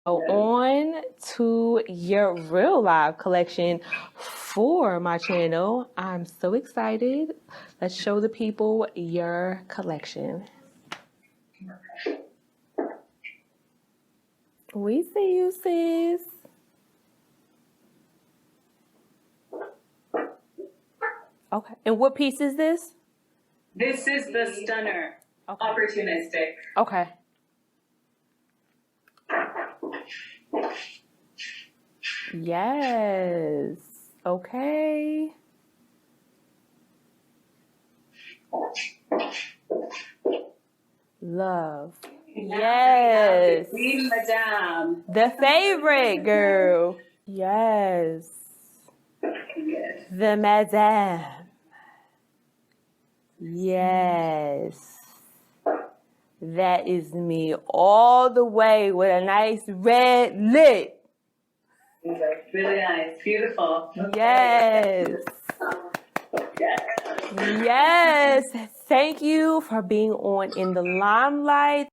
On to your real live collection for my channel. I'm so excited. Let's show the people your collection. We see you, sis. Okay. And what piece is this? This is the Stunner. Okay. Opportunistic. Okay. Yes. Okay. Love. Yes. Queen Madame. The favorite girl. Yes. The Madame. Yes. That is me all the way with a nice red lip. Really nice. Beautiful. Yes. Yes. Thank you for being on In the Limelight.